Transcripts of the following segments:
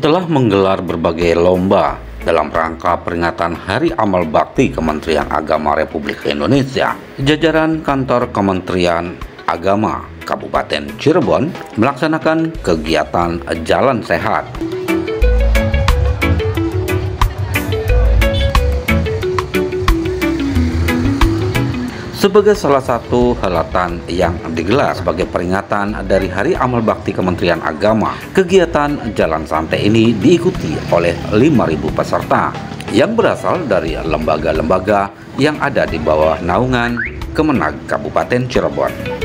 Setelah menggelar berbagai lomba dalam rangka peringatan Hari Amal Bakti Kementerian Agama Republik Indonesia, jajaran kantor Kementerian Agama Kabupaten Cirebon melaksanakan kegiatan Jalan Sehat. Sebagai salah satu helatan yang digelar sebagai peringatan dari Hari Amal Bakti Kementerian Agama, kegiatan Jalan Santai ini diikuti oleh 5.000 peserta yang berasal dari lembaga-lembaga yang ada di bawah naungan Kemenag Kabupaten Cirebon.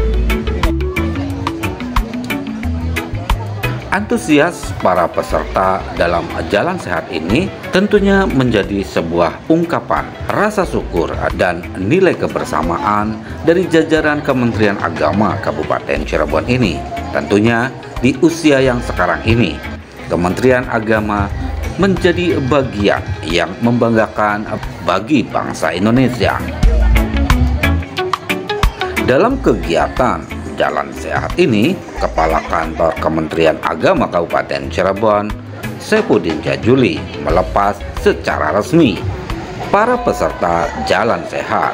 Antusias para peserta dalam Jalan Sehat ini tentunya menjadi sebuah ungkapan rasa syukur dan nilai kebersamaan dari jajaran Kementerian Agama Kabupaten Cirebon ini. Tentunya di usia yang sekarang ini, Kementerian Agama menjadi bagian yang membanggakan bagi bangsa Indonesia. Dalam kegiatan Jalan Sehat ini, Kepala Kantor Kementerian Agama Kabupaten Cirebon, Saifuddin Jajuli, melepas secara resmi para peserta Jalan Sehat.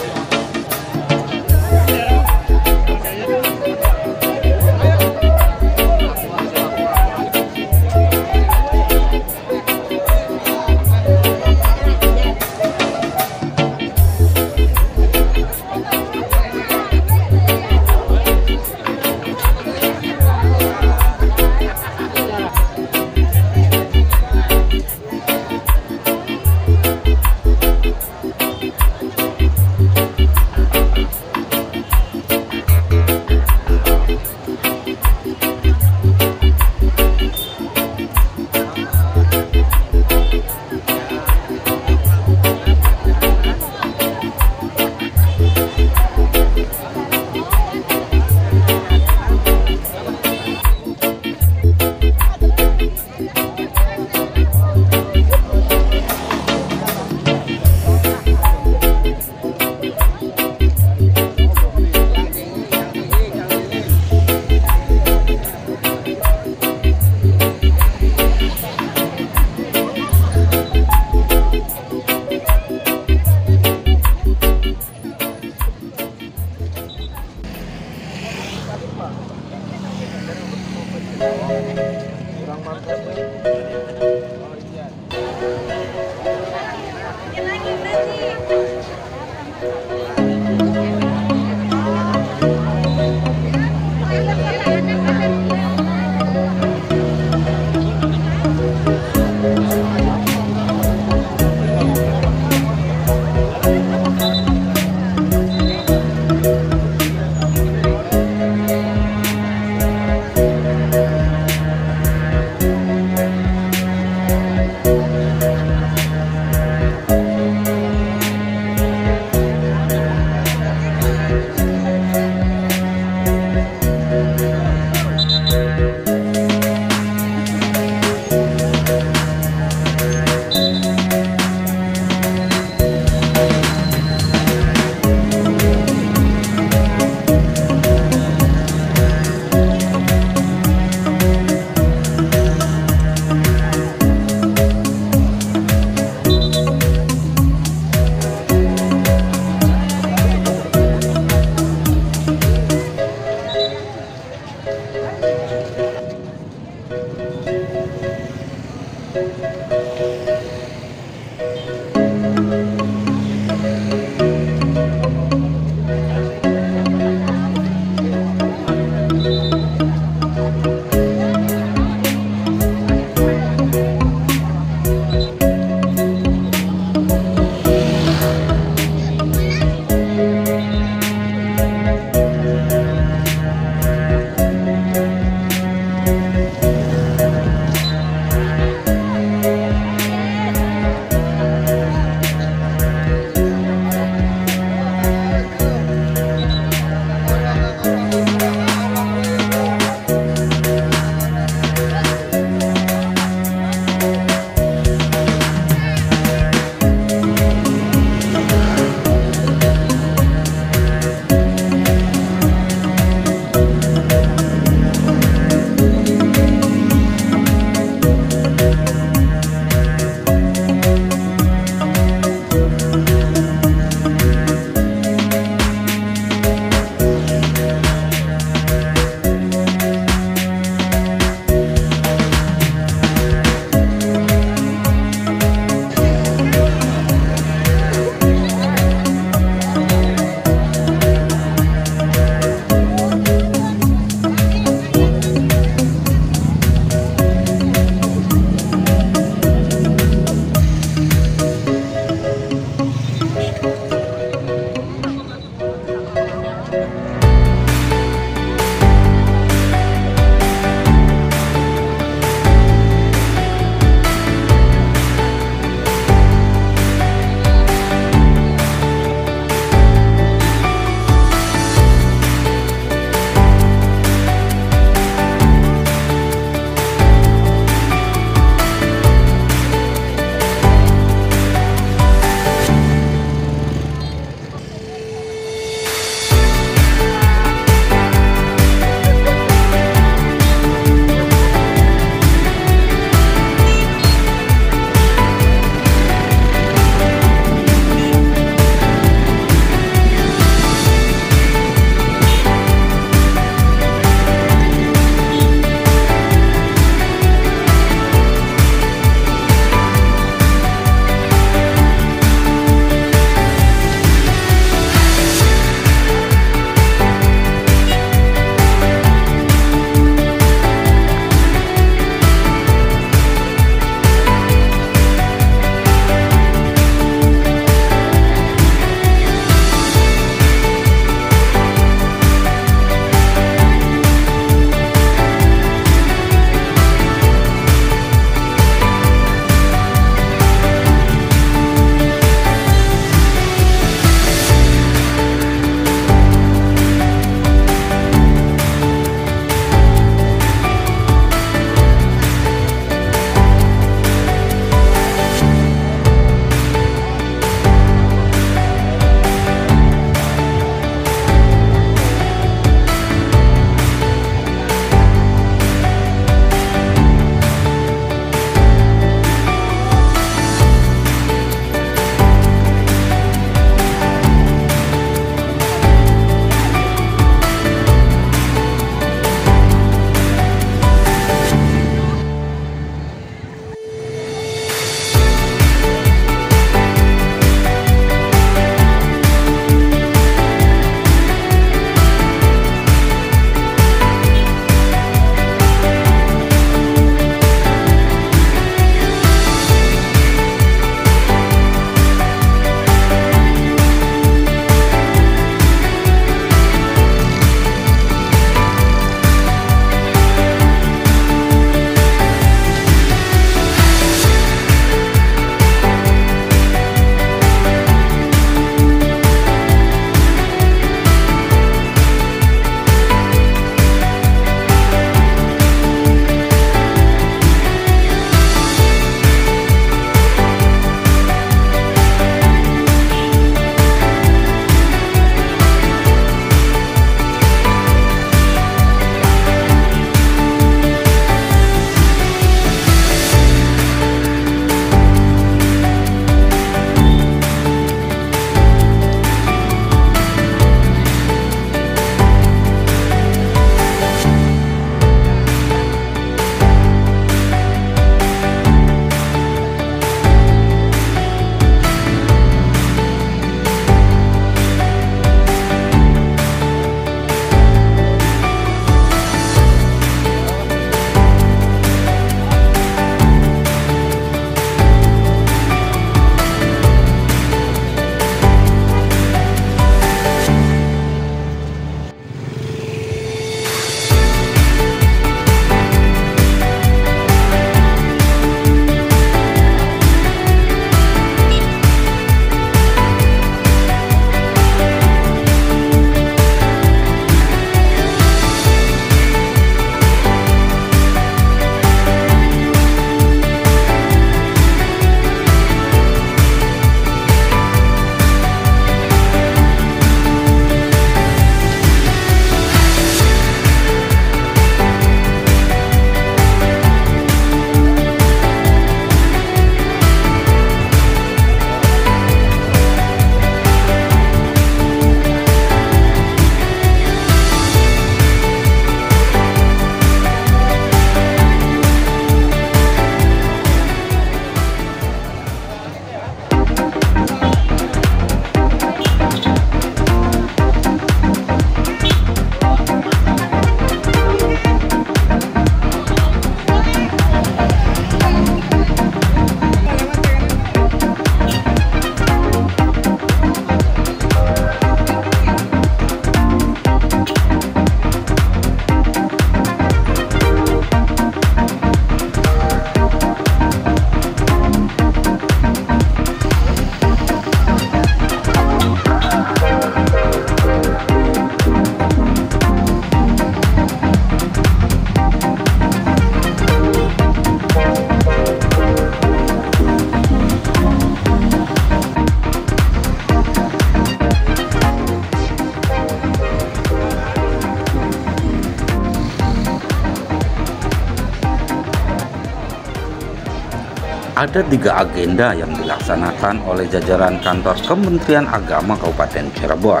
Ada 3 agenda yang dilaksanakan oleh jajaran kantor Kementerian Agama Kabupaten Cirebon.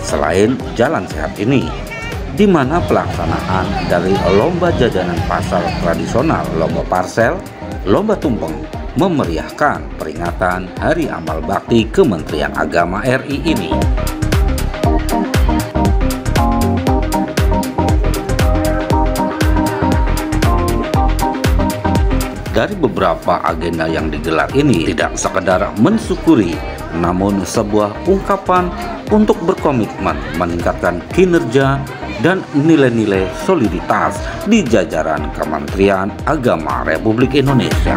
Selain jalan sehat ini, di mana pelaksanaan dari lomba jajanan pasar tradisional, lomba parsel, lomba tumpeng, memeriahkan peringatan Hari Amal Bakti Kementerian Agama RI ini. Dari beberapa agenda yang digelar ini tidak sekedar mensyukuri, namun sebuah ungkapan untuk berkomitmen meningkatkan kinerja dan nilai-nilai soliditas di jajaran Kementerian Agama Republik Indonesia.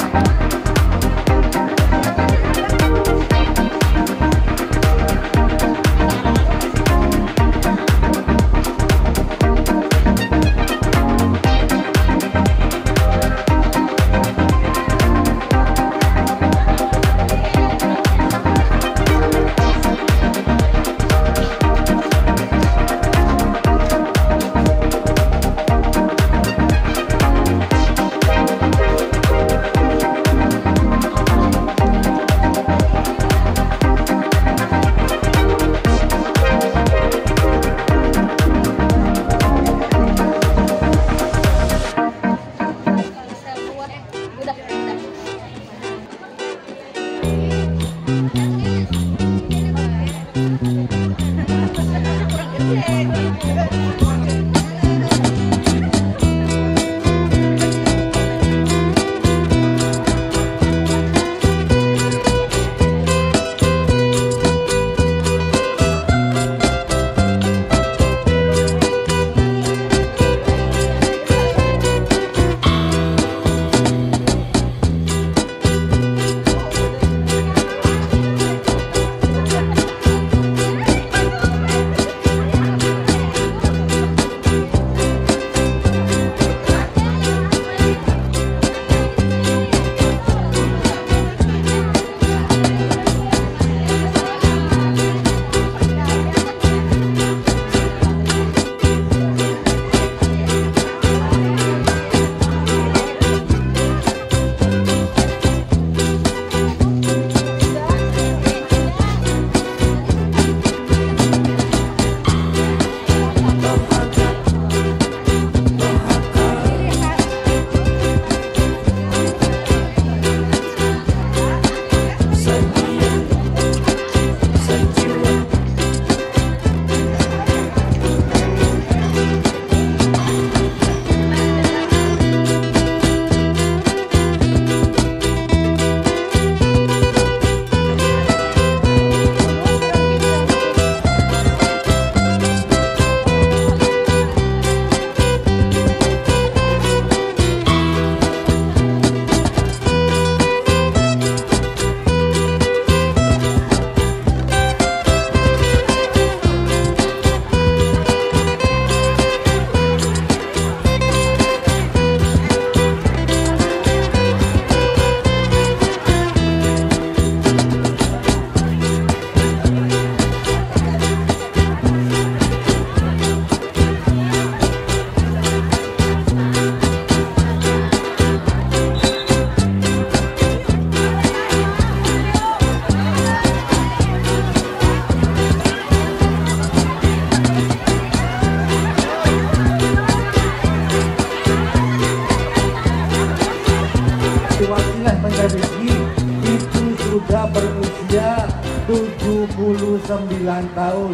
sudah berusia 79 tahun.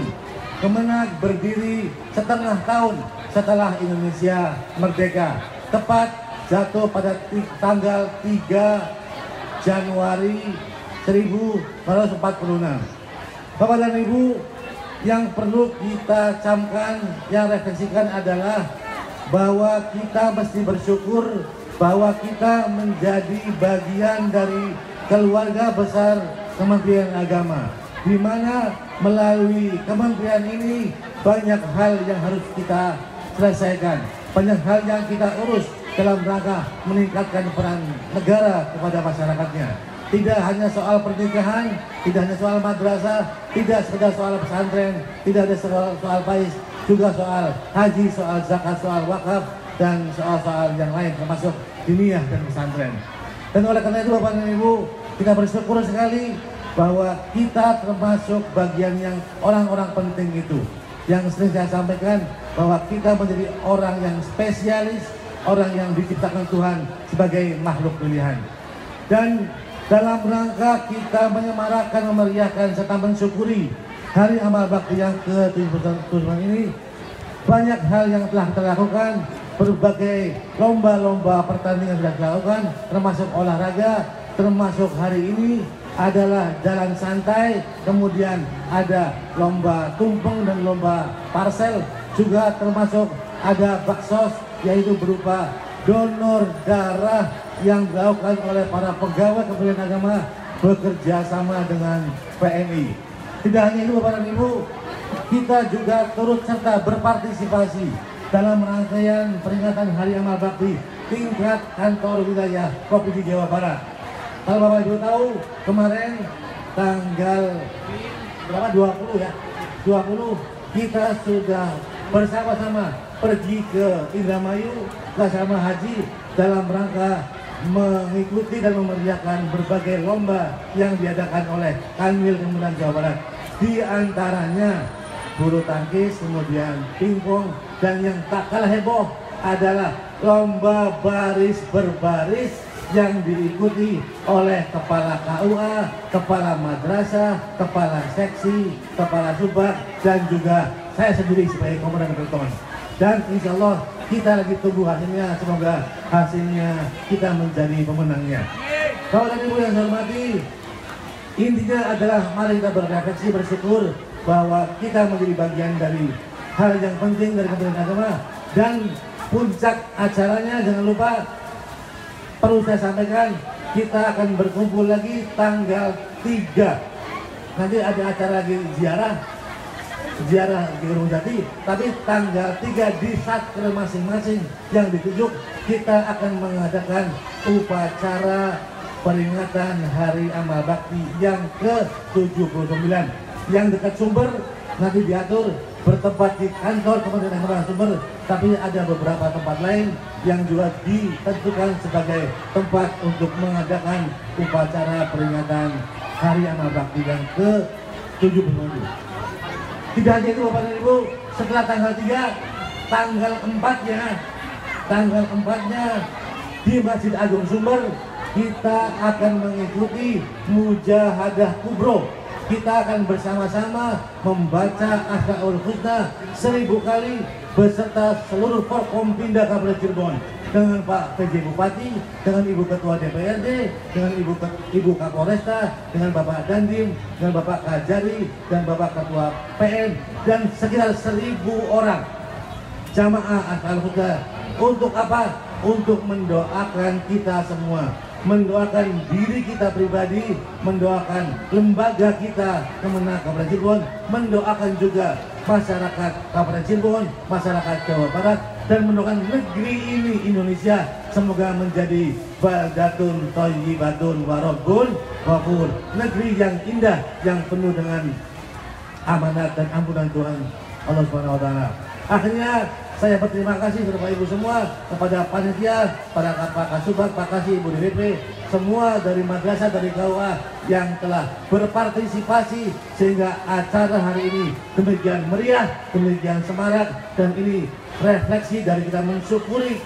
Kemenag berdiri setengah tahun setelah Indonesia merdeka, tepat jatuh pada tanggal 3 Januari 1946. Bapak dan Ibu, yang perlu kita camkan, yang refleksikan adalah bahwa kita mesti bersyukur bahwa kita menjadi bagian dari keluarga besar Kementerian Agama, di mana melalui kementerian ini banyak hal yang harus kita selesaikan, banyak hal yang kita urus dalam rangka meningkatkan peran negara kepada masyarakatnya. Tidak hanya soal pernikahan, tidak hanya soal madrasah, tidak sekedar soal pesantren, tidak ada soal pais, juga soal haji, soal zakat, soal wakaf, dan soal-soal yang lain termasuk diniyah dan pesantren. Dan oleh karena itu Bapak dan Ibu, kita bersyukur sekali bahwa kita termasuk bagian yang orang-orang penting itu. Yang sering saya sampaikan bahwa kita menjadi orang yang spesialis, orang yang diciptakan Tuhan sebagai makhluk pilihan. Dan dalam rangka kita menyemarakan, memeriahkan, serta mensyukuri Hari Amal Bakti yang ke-77 ini, banyak hal yang telah kita lakukan, berbagai lomba-lomba pertandingan sudah dilakukan, termasuk olahraga, termasuk hari ini adalah jalan santai, kemudian ada lomba tumpeng dan lomba parcel, juga termasuk ada baksos, yaitu berupa donor darah yang dilakukan oleh para pegawai Kementerian Agama bekerja sama dengan PMI. Tidak hanya itu Bapak dan Ibu, kita juga turut serta berpartisipasi dalam rangkaian peringatan Hari Amal Bakti tingkat kantor wilayah Provinsi Jawa Barat. Kalau Bapak Ibu tahu, kemarin tanggal berapa, 20 ya, 20 kita sudah bersama-sama pergi ke Indramayu bersama haji dalam rangka mengikuti dan memeriahkan berbagai lomba yang diadakan oleh Kanwil Kementerian Jawa Barat. Di antaranya bulu tangkis, kemudian pingpong, dan yang tak kalah heboh adalah lomba baris berbaris yang diikuti oleh kepala KUA, kepala madrasah, kepala seksi, kepala subak, dan juga saya sendiri sebagai komandan peloton. Dan insya Allah kita lagi tunggu hasilnya, semoga hasilnya kita menjadi pemenangnya. Bapak dan Ibu yang saya hormati, intinya adalah mari kita berefleksi, bersyukur bahwa kita menjadi bagian dari hal yang penting dari Kementerian Agama. Dan puncak acaranya jangan lupa, perlu saya sampaikan, kita akan berkumpul lagi tanggal 3. Nanti ada acara lagi ziarah di Gunung Jati, tapi tanggal 3 di satker masing-masing yang ditunjuk kita akan mengadakan upacara peringatan Hari Amal Bakti yang ke-79 yang dekat sumber. Nanti diatur bertempat di kantor Kementerian Agama Sumber, tapi ada beberapa tempat lain yang juga ditentukan sebagai tempat untuk mengadakan upacara peringatan Hari Amal Bakti yang ke-77. Tidak hanya itu Bapak dan Ibu, setelah tanggal 3, tanggal 4-nya di Masjid Agung Sumber kita akan mengikuti Mujahadah Kubro. Kita akan bersama-sama membaca Asmaul Husna 1000 kali beserta seluruh Forkompinda Kabupaten Cirebon, dengan Pak PJ Bupati, dengan Ibu Ketua DPRD, dengan Ibu Kapolresta, dengan Bapak Dandim, dengan Bapak Kajari, dan Bapak Ketua PN, dan sekitar 1000 orang jamaah Asmaul Husna. Untuk apa? Untuk mendoakan kita semua, mendoakan diri kita pribadi, mendoakan lembaga kita Kemenak Kabupaten Cirebon, mendoakan juga masyarakat Kabupaten Cirebon, masyarakat Jawa Barat, dan mendoakan negeri ini Indonesia semoga menjadi baldatun thayyibatun wa rabbun ghafur, negeri yang indah yang penuh dengan amanat dan ampunan Tuhan Allah Subhanahu wa taala. Akhirnya saya berterima kasih kepada Ibu semua, kepada panitia, pada Pak Kasubag, Pak Kasih, Ibu DPP, semua dari madrasah, dari KUA yang telah berpartisipasi sehingga acara hari ini demikian meriah, demikian semarak, dan ini refleksi dari kita mensyukuri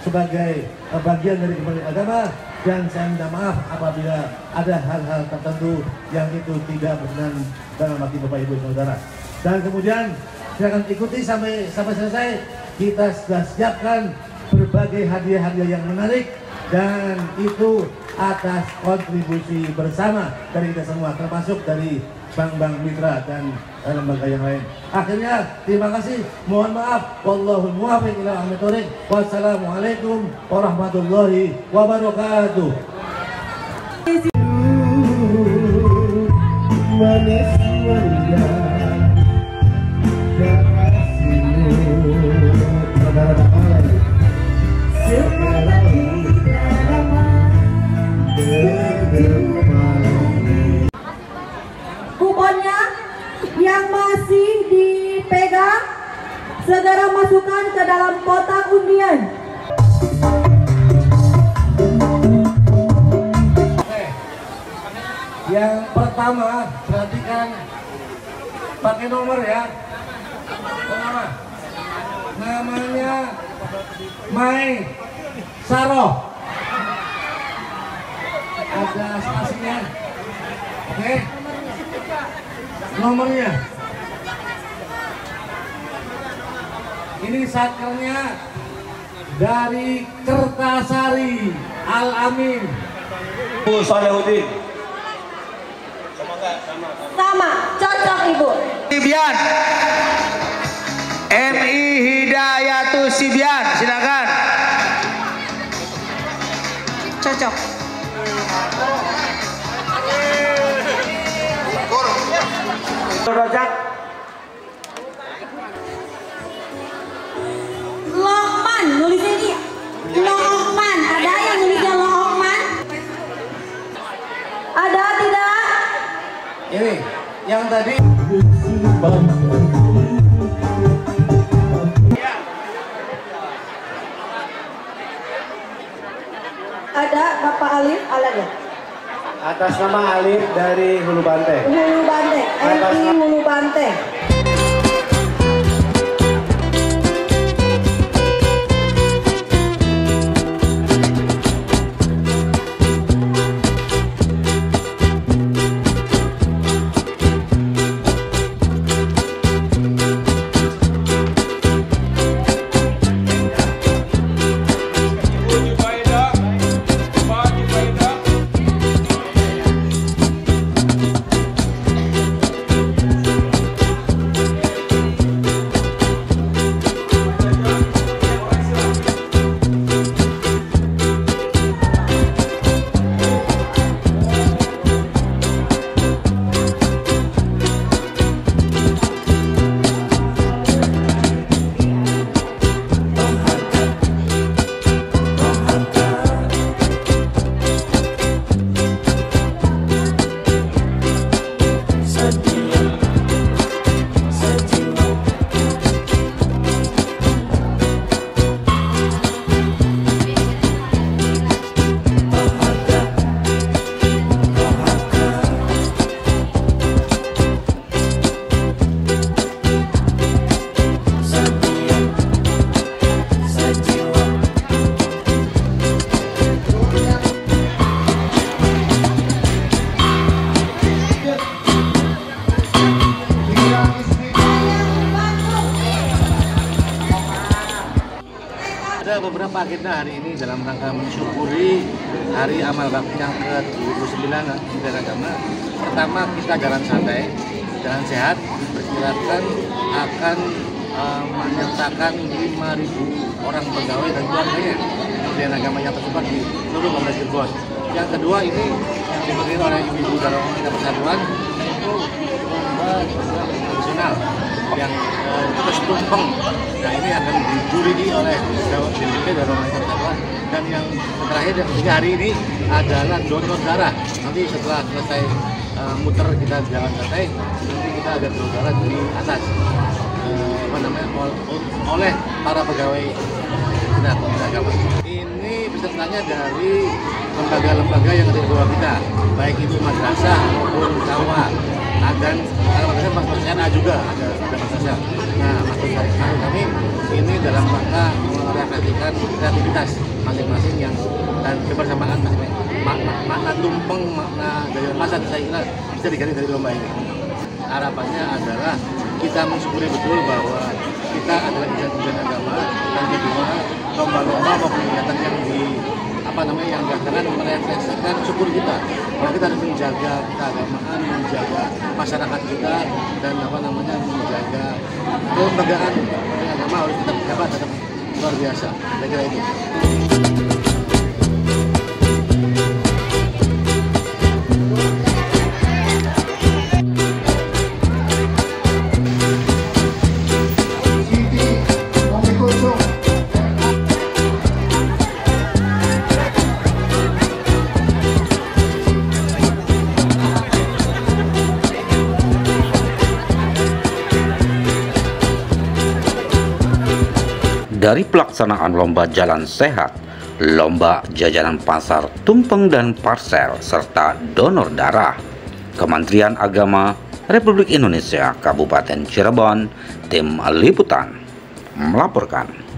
sebagai bagian dari Kementerian Agama. Dan saya minta maaf apabila ada hal-hal tertentu yang itu tidak berkenan dalam hati Bapak Ibu Saudara. Dan kemudian silakan ikuti sampai selesai. Kita sudah siapkan berbagai hadiah-hadiah yang menarik, dan itu atas kontribusi bersama dari kita semua, termasuk dari bank-bank mitra dan lembaga yang lain. Akhirnya terima kasih, mohon maaf, wallahul muwaffiq ila aqwamit thoriq. Wassalamualaikum warahmatullahi wabarakatuh. Kuponnya yang masih dipegang segera masukkan ke dalam kotak undian. Yang pertama, perhatikan pakai nomor ya. Nama. Namanya Mai Saroh. Ada spasinya. Oke. Nomornya. Ini sakernya dari Kertasari Al-Amin. Bu Salehudin. Sama, cocok Ibu. Sibian. MI Hidayatus Sibian, silakan. Cocok. Rojak. Lokman, nulisnya dia. Lokman, ada yang nulisnya Lokman? Ada tidak? Ini yang tadi. Ada Bapak Alif, ada. Atas nama Alif dari Hulu Banteng. Hulu Banteng, MI Hulu Banteng. Ada beberapa agenda hari ini dalam rangka mensyukuri Hari Amal Bakti yang ke-79 Kementerian Agama. Pertama, kita jalan santai, jalan sehat, diperkirakan akan menyertakan 5.000 orang pegawai dan keluarganya Kementerian Agama yang tersebar di seluruh Kabupaten Cirebon. Yang kedua, ini yang diberikan oleh Ibu Darmawan Kita Persatuan, itu lomba tradisional yang kita tumpeng. Nah, ini akan dijurigi oleh DPP Darmawan Kita Persatuan. Dan yang terakhir dan ketiga hari ini adalah donor darah. Nanti setelah selesai muter kita jalan santai, nanti kita ada donor darah di atas oleh para pegawai kita agama. Ini pesertanya dari lembaga-lembaga yang ada di bawah kita, baik itu madrasah maupun sawah. Dan madrasah maksudnya juga ada madrasah. Nah, maksud kami ini dalam rangka merefleksikan kreativitas masing-masing yang dan kebersamaan masing-masing. Makna tumpeng, makna dari masa saya kira bisa digali dari lomba ini. Harapannya adalah kita mensyukuri betul bahwa kita adalah kementerian agama, dan kedua lomba-lomba maupun kegiatan yang yang dilaksanakan merefleksikan syukur kita bahwa kita harus menjaga keagamaan, menjaga masyarakat kita, dan menjaga kelembagaan agama harus tetap dapat tetap luar biasa. Saya kira itu. Dari pelaksanaan lomba jalan sehat, lomba jajanan pasar tumpeng dan parsel, serta donor darah, Kementerian Agama Republik Indonesia Kabupaten Cirebon, tim liputan melaporkan.